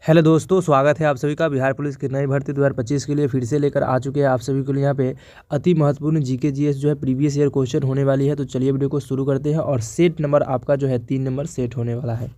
Hello दोस्तों, स्वागत है आप सभी का। बिहार पुलिस की नई भर्ती 2025 के लिए फिर से लेकर आ चुके हैं आप सभी के लिए यहाँ पे अति महत्वपूर्ण जीके जीएस जो है प्रीवियस ईयर क्वेश्चन होने वाली है। तो चलिए वीडियो को शुरू करते हैं। और सेट नंबर आपका जो है 3 नंबर सेट होने वाला है।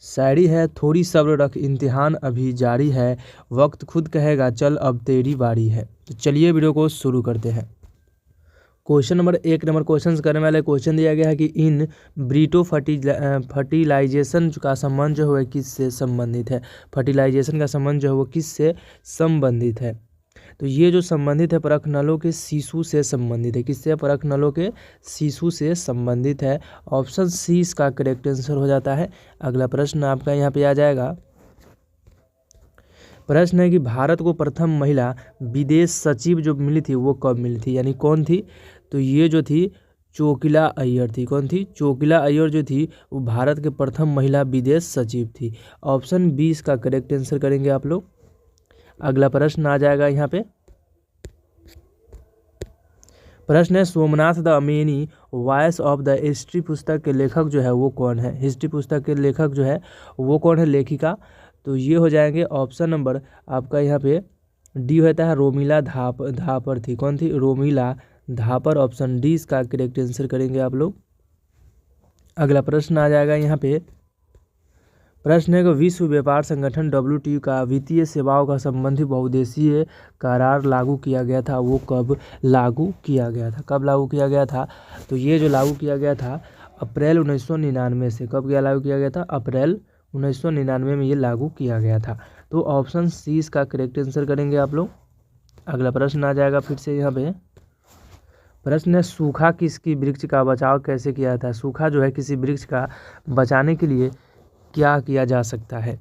शायरी है, थोड़ी सब्र रख, इम्तिहान अभी जारी है, वक्त खुद कहेगा चल अब तेरी बारी है। तो चलिए वीडियो को शुरू करते हैं। क्वेश्चन नंबर 1 नंबर क्वेश्चन करने वाले क्वेश्चन दिया गया है कि इन ब्रीटो फर्टिलाइजेशन का संबंध जो है किससे संबंधित है। फर्टिलाइजेशन का संबंध जो है वो किससे संबंधित है। तो ये जो संबंधित है परख नलों के शिशु से संबंधित है। किससे? परख नलों के शिशु से संबंधित है। ऑप्शन सी इसका करेक्ट आंसर हो जाता है। अगला प्रश्न आपका यहाँ पे आ जाएगा। प्रश्न है कि भारत को प्रथम महिला विदेश सचिव जो मिली थी वो कब मिली थी, यानी कौन थी। तो ये जो थी चोकिला अय्यर थी। कौन थी? चोकिला अय्यर जो थी वो भारत के प्रथम महिला विदेश सचिव थी। ऑप्शन बी इसका करेक्ट आंसर करेंगे आप लोग। अगला प्रश्न आ जाएगा यहाँ पे। प्रश्न है Somnath the Ameni voice of the history पुस्तक के लेखक जो है वो कौन है। हिस्ट्री पुस्तक के लेखक जो है वो कौन है, लेखिका। तो ये हो जाएंगे ऑप्शन नंबर आपका यहाँ पे डी होता है रोमिला धापर थी। कौन थी? रोमिला धापर। ऑप्शन डी इसका करेक्ट आंसर करेंगे आप लोग। अगला प्रश्न आ जाएगा यहाँ पे। प्रश्न है कि विश्व व्यापार संगठन WTO का वित्तीय सेवाओं का संबंधी बहुदेशीय करार लागू किया गया था, वो कब लागू किया गया था। कब लागू किया गया था? तो ये जो लागू किया गया था अप्रैल 1999 से। कब लागू किया गया था? अप्रैल 1999 में ये लागू किया गया था। तो ऑप्शन सी इसका करेक्ट आंसर करेंगे आप लोग। अगला प्रश्न आ जाएगा फिर से यहाँ पे। प्रश्न है सूखा किसकी वृक्ष का बचाव कैसे किया था। सूखा जो है किसी वृक्ष का बचाने के लिए क्या किया जा सकता है।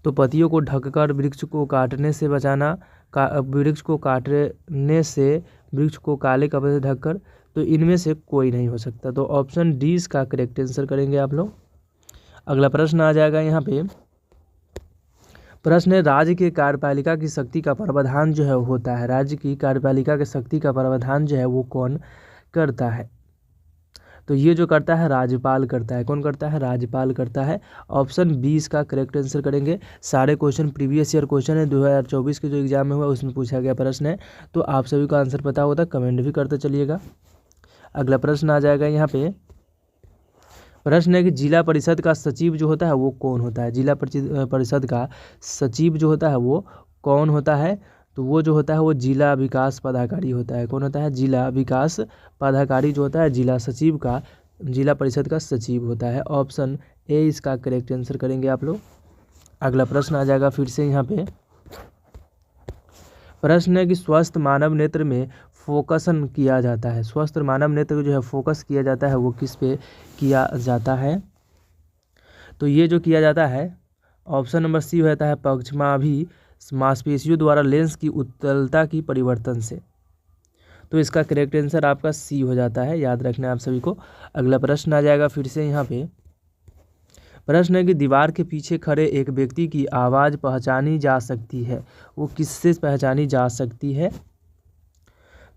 तो पत्तियों को ढककर वृक्ष को काटने से बचाना, वृक्ष को काटने से वृक्ष को काले कपड़े से ढककर, तो इनमें से कोई नहीं हो सकता। तो ऑप्शन डी इसका करेक्ट आंसर करेंगे आप लोग। अगला प्रश्न आ जाएगा यहाँ पे। प्रश्न है राज्य के कार्यपालिका की शक्ति का प्रावधान जो है होता है। राज्य की कार्यपालिका की शक्ति का प्रावधान जो है वो कौन करता है। तो ये जो करता है राज्यपाल करता है। कौन करता है? राज्यपाल करता है। ऑप्शन बी इसका करेक्ट आंसर करेंगे। सारे क्वेश्चन प्रीवियस ईयर क्वेश्चन है, 2024 के जो एग्जाम में हुआ उसमें पूछा गया प्रश्न है। तो आप सभी को आंसर पता होता कमेंट भी करते चलिएगा। अगला प्रश्न आ जाएगा यहाँ पे। प्रश्न है कि जिला परिषद का सचिव जो होता है वो कौन होता है। जिला परिषद का सचिव जो होता है वो कौन होता है। तो वो जो होता है वो जिला विकास पदाधिकारी होता है। कौन होता है? जिला विकास पदाधिकारी जो होता है जिला सचिव का, जिला परिषद का सचिव होता है। ऑप्शन ए इसका करेक्ट आंसर करेंगे आप लोग। अगला प्रश्न आ जाएगा फिर से यहाँ पे। प्रश्न है कि स्वस्थ मानव नेत्र में फोकसन किया जाता है। स्वस्थ मानव नेत्र जो है फोकस किया जाता है वो किस पे किया जाता है। तो ये जो किया जाता है ऑप्शन नंबर सी होता है पक्षमाभि मांसपेशियों द्वारा लेंस की उत्तलता की परिवर्तन से। तो इसका करेक्ट आंसर आपका सी हो जाता है, याद रखना आप सभी को। अगला प्रश्न आ जाएगा फिर से यहाँ पे। प्रश्न है कि दीवार के पीछे खड़े एक व्यक्ति की आवाज़ पहचानी जा सकती है, वो किससे पहचानी जा सकती है।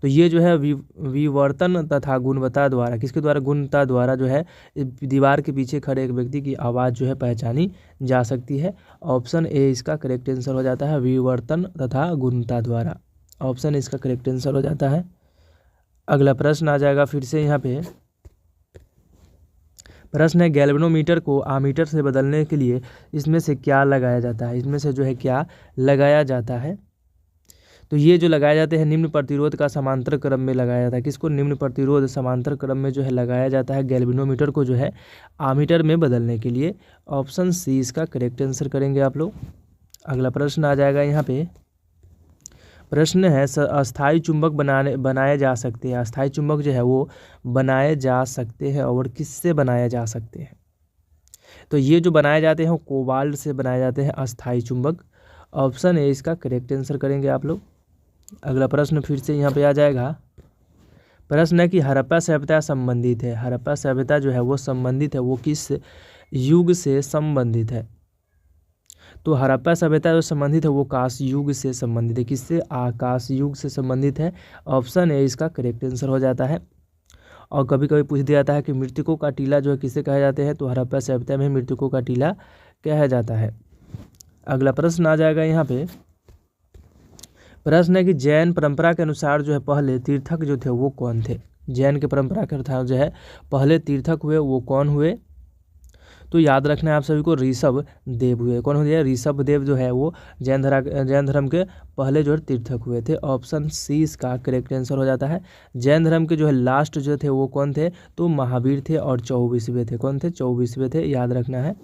तो ये जो है विवर्तन तथा गुणवत्ता द्वारा, किसके द्वारा? गुणवत्ता द्वारा जो है दीवार के पीछे खड़े एक व्यक्ति की आवाज़ जो है पहचानी जा सकती है। ऑप्शन ए इसका करेक्ट आंसर हो जाता है, विवर्तन तथा गुणवत्ता द्वारा। ऑप्शन इसका करेक्ट आंसर हो जाता है। अगला प्रश्न आ जाएगा फिर से यहाँ पे। प्रश्न है गैल्वेनोमीटर को आमीटर से बदलने के लिए इसमें से क्या लगाया जाता है। इसमें से जो है क्या लगाया जाता है। तो ये जो लगाए जाते हैं निम्न प्रतिरोध का समांतर क्रम में लगाया जाता है। किसको? निम्न प्रतिरोध समांतर क्रम में जो है लगाया जाता है गैल्वेनोमीटर को जो है आमीटर में बदलने के लिए। ऑप्शन सी इसका करेक्ट आंसर करेंगे आप लोग। अगला प्रश्न आ जाएगा यहाँ पे। प्रश्न है अस्थायी चुंबक बनाए जा सकते हैं। अस्थायी चुंबक जो है वो बनाए जा सकते हैं और किससे बनाए जा सकते हैं। तो ये जो बनाए जाते हैं वो कोबाल्ट से बनाए जाते हैं अस्थायी चुंबक। ऑप्शन ए इसका करेक्ट आंसर करेंगे आप लोग। अगला प्रश्न फिर से यहाँ पे आ जाएगा। प्रश्न है कि हड़प्पा सभ्यता संबंधित है। हड़प्पा सभ्यता जो है वो संबंधित है, वो किस युग से संबंधित है। तो हड़प्पा सभ्यता जो संबंधित है वो कांस्य युग से संबंधित है। किससे? आकाश युग से संबंधित है। ऑप्शन ए इसका करेक्ट आंसर हो जाता है। और कभी कभी पूछ दिया जाता है कि मृतकों का टीला जो है किसे कहे जाते हैं। तो हड़प्पा सभ्यता में मृतकों का टीला कहा जाता है। अगला प्रश्न आ जाएगा यहाँ पे। प्रश्न है कि जैन परंपरा के अनुसार जो है पहले तीर्थक जो थे वो कौन थे। जैन के परंपरा के अनुसार जो है पहले तीर्थक हुए वो कौन हुए। तो याद रखना है आप सभी को, ऋषभ देव हुए। कौन हुए? ऋषभ देव जो है वो जैन धर्म के पहले जो है तीर्थक हुए थे। ऑप्शन सी इसका करेक्ट आंसर हो जाता है। जैन धर्म के जो है लास्ट जो थे वो कौन थे? तो महावीर थे और 24वें थे। कौन थे? 24वें थे, याद रखना है।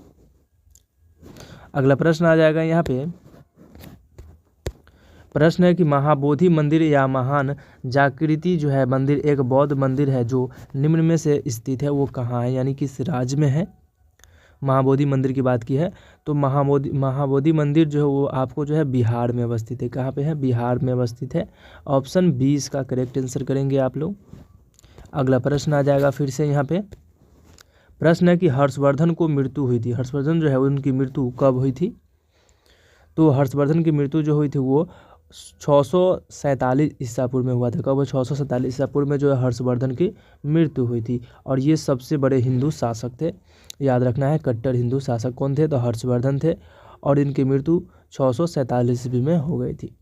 अगला प्रश्न आ जाएगा यहाँ पे। प्रश्न है कि महाबोधि मंदिर या महान जागृति जो है मंदिर एक बौद्ध मंदिर है जो निम्न में से स्थित है, वो कहाँ है, यानी किस राज्य में है। महाबोधि मंदिर की बात की है तो महाबोधि मंदिर जो है वो आपको जो है बिहार में अवस्थित है। कहाँ पे है? बिहार में अवस्थित है। ऑप्शन 20 का करेक्ट आंसर करेंगे आप लोग। अगला प्रश्न आ जाएगा फिर से यहाँ पे। प्रश्न है कि हर्षवर्धन को मृत्यु हुई थी। हर्षवर्धन जो है उनकी मृत्यु कब हुई थी? तो हर्षवर्धन की मृत्यु जो हुई थी वो 647 ईसा पूर्व में हुआ था। कब? 647 ईसा पूर्व में जो है हर्षवर्धन की मृत्यु हुई थी। और ये सबसे बड़े हिंदू शासक थे, याद रखना है। कट्टर हिंदू शासक कौन थे? तो हर्षवर्धन थे और इनकी मृत्यु 647 ईस्वी में हो गई थी।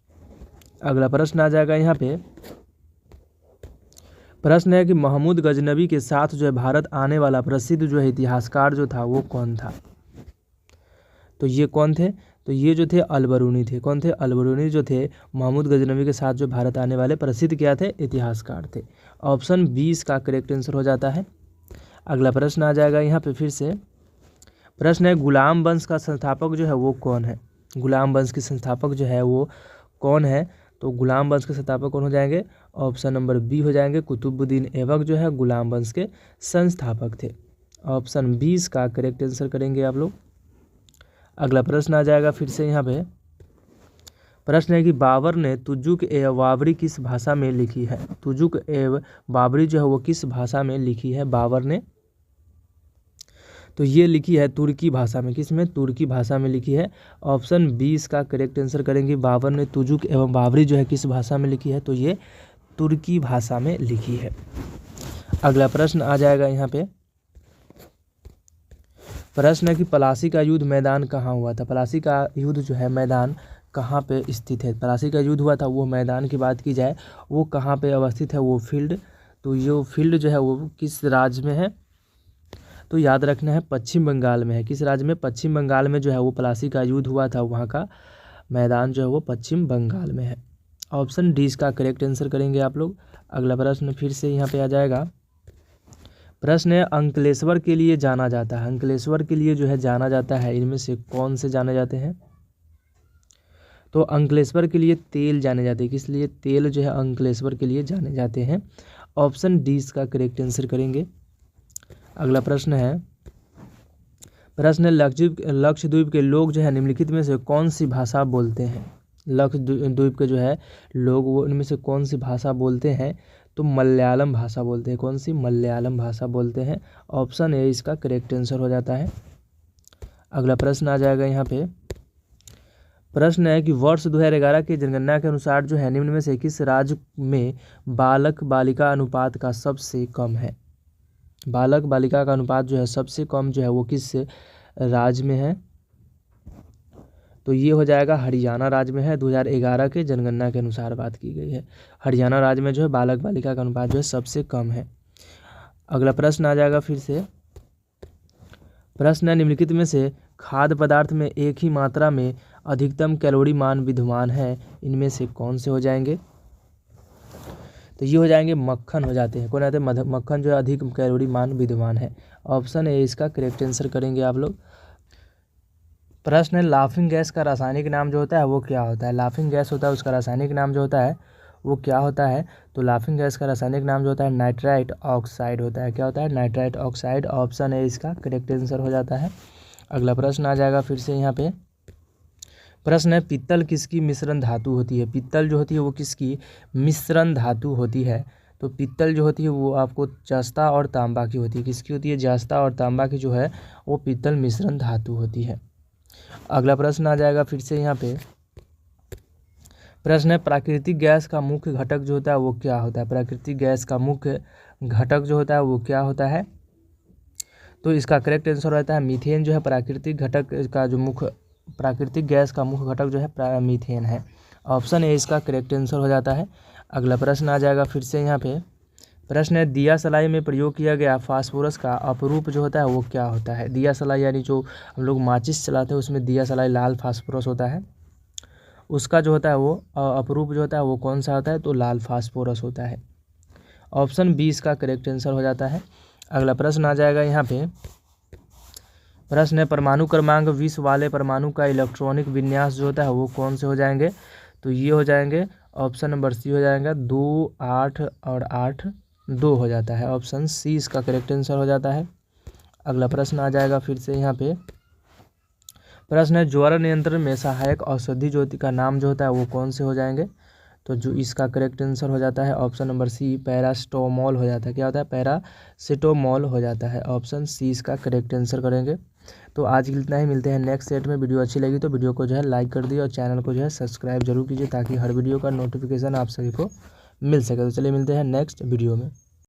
अगला प्रश्न आ जाएगा यहाँ पे। प्रश्न है कि महमूद गजनबी के साथ जो है भारत आने वाला प्रसिद्ध जो है इतिहासकार जो था वो कौन था। तो ये कौन थे? तो ये जो थे अलबरूनी थे। कौन थे? अलबरूनी जो थे महमूद गजनबी के साथ जो भारत आने वाले प्रसिद्ध क्या थे? इतिहासकार थे। ऑप्शन 20 का करेक्ट आंसर हो जाता है। अगला प्रश्न आ जाएगा यहाँ पे फिर से। प्रश्न है गुलाम वंश का संस्थापक जो है वो कौन है। गुलाम वंश के संस्थापक जो है वो कौन है? तो गुलाम वंश के संस्थापक कौन हो जाएंगे? ऑप्शन नंबर बी हो जाएंगे। कुतुबुद्दीन ऐबक जो है गुलाम वंश के संस्थापक थे। ऑप्शन 20 का करेक्ट आंसर करेंगे आप लोग। अगला प्रश्न आ जाएगा फिर से यहाँ पे। प्रश्न है कि बाबर ने तुजुक एवं बाबरी किस भाषा में लिखी है। तुजुक एवं बाबरी जो है वो किस भाषा में लिखी है बाबर ने? तो ये लिखी है तुर्की भाषा में। किस में? तुर्की भाषा में लिखी है। ऑप्शन 20 का करेक्ट आंसर करेंगे। बाबर ने तुजुक एवं बाबरी जो है किस भाषा में लिखी है? तो ये तुर्की भाषा में लिखी है। अगला प्रश्न आ जाएगा यहाँ पे। प्रश्न है कि पलासी का युद्ध मैदान कहाँ हुआ था। पलासी का युद्ध जो है मैदान कहाँ पे स्थित है। पलासी का युद्ध हुआ था वो मैदान की बात की जाए वो कहाँ पे अवस्थित है वो फील्ड। तो ये फील्ड जो है वो किस राज्य में है? तो याद रखना है पश्चिम बंगाल में है। किस राज्य में? पश्चिम बंगाल में जो है वो पलासी का युद्ध हुआ था, वहाँ का मैदान जो है वो पश्चिम बंगाल में है। ऑप्शन डी इसका करेक्ट आंसर करेंगे आप लोग। अगला प्रश्न फिर से यहाँ पे आ जाएगा। प्रश्न है अंकलेश्वर के लिए जाना जाता है। अंकलेश्वर के लिए जो है जाना जाता है, इनमें से कौन से जाने जाते हैं? तो अंकलेश्वर के लिए तेल जाने जाते हैं। किस लिए? तेल जो है अंकलेश्वर के लिए जाने जाते हैं। ऑप्शन डी इसका करेक्ट आंसर करेंगे। अगला प्रश्न है। प्रश्न है लक्षद्वीप के लोग जो है निम्नलिखित में से कौन सी भाषा बोलते हैं। लक्षद्वीप के जो है लोग वो इनमें से कौन सी भाषा बोलते हैं? तो मलयालम भाषा बोलते हैं। कौन सी? मलयालम भाषा बोलते हैं। ऑप्शन ए इसका करेक्ट आंसर हो जाता है। अगला प्रश्न आ जाएगा यहाँ पे। प्रश्न है कि वर्ष 2011 की जनगणना के अनुसार जो है निम्न में से किस राज्य में बालक बालिका अनुपात का सबसे कम है। बालक बालिका का अनुपात जो है सबसे कम जो है वो किस राज्य में है? तो ये हो जाएगा हरियाणा राज्य में है। 2011 के जनगणना के अनुसार बात की गई है। हरियाणा राज्य में जो है बालक बालिका का अनुपात जो है सबसे कम है। अगला प्रश्न आ जाएगा फिर से। प्रश्न है निम्नलिखित में से खाद्य पदार्थ में एक ही मात्रा में अधिकतम कैलोरी मान विद्यमान है, इनमें से कौन से हो जाएंगे? तो ये हो जाएंगे मक्खन हो जाते हैं। कौन आते हैं? मक्खन जो है अधिक कैलोरी मान विद्यमान है। ऑप्शन ए इसका करेक्ट आंसर करेंगे आप लोग। प्रश्न है लाफिंग गैस का रासायनिक नाम जो होता है वो क्या होता है। लाफिंग गैस होता है उसका रासायनिक नाम जो होता है वो क्या होता है? तो लाफिंग गैस का रासायनिक नाम जो होता है नाइट्राइट ऑक्साइड होता है। क्या होता है? Nitrite oxide. ऑप्शन ए इसका करेक्ट आंसर हो जाता है। अगला प्रश्न आ जाएगा फिर से यहाँ पे। प्रश्न है पित्तल किसकी मिश्रण धातु होती है। पित्तल जो होती है वो किसकी मिश्रण धातु होती है। तो पित्तल जो होती है वो आपको जस्ता और तांबा की होती है। किसकी होती है? जस्ता और तांबा की जो है वो पित्तल मिश्रण धातु होती है। अगला प्रश्न आ जाएगा फिर से यहाँ पे। प्रश्न है प्राकृतिक गैस का मुख्य घटक जो होता है वो क्या होता है। प्राकृतिक गैस का मुख्य घटक जो होता है वो क्या होता है? तो इसका करेक्ट आंसर रहता है मीथेन जो है प्राकृतिक घटक का जो मुख्य प्राकृतिक गैस का मुख्य घटक जो है मीथेन है। ऑप्शन ए इसका करेक्ट आंसर हो जाता है। अगला प्रश्न आ जाएगा फिर से यहाँ पे। प्रश्न है दिया सलाई में प्रयोग किया गया फास्फोरस का अपरूप जो होता है वो क्या होता है। दिया सलाई यानी जो हम लोग माचिस चलाते हैं उसमें दिया सलाई लाल फास्फोरस होता है, उसका जो होता है वो अपरूप जो होता है वो कौन सा होता है, तो लाल फास्फोरस होता है। ऑप्शन बी इसका करेक्ट आंसर हो जाता है। अगला प्रश्न आ जाएगा यहाँ पे। प्रश्न है परमाणु क्रमांक 20 वाले परमाणु का इलेक्ट्रॉनिक विन्यास जो होता है वो कौन से हो जाएंगे, तो ये हो जाएंगे ऑप्शन नंबर सी हो जाएगा 2, 8 और 8 2 हो जाता है। ऑप्शन सी इसका करेक्ट आंसर हो जाता है। अगला प्रश्न आ जाएगा फिर से यहाँ पे। प्रश्न है ज्वर नियंत्रण में सहायक औषधि ज्योति का नाम जो होता है वो कौन से हो जाएंगे, तो जो इसका करेक्ट आंसर हो जाता है ऑप्शन नंबर सी पैरास्टोमोल हो जाता है। क्या होता है, पैरासिटोमोल हो जाता है। ऑप्शन सी इसका करेक्ट आंसर करेंगे। तो आज के लिए इतना ही, मिलते हैं नेक्स्ट सेट में। वीडियो अच्छी लगी तो वीडियो को जो है लाइक कर दिए और चैनल को जो है सब्सक्राइब जरूर कीजिए ताकि हर वीडियो का नोटिफिकेशन आप सभी को मिल सके। तो चलिए मिलते हैं नेक्स्ट वीडियो में।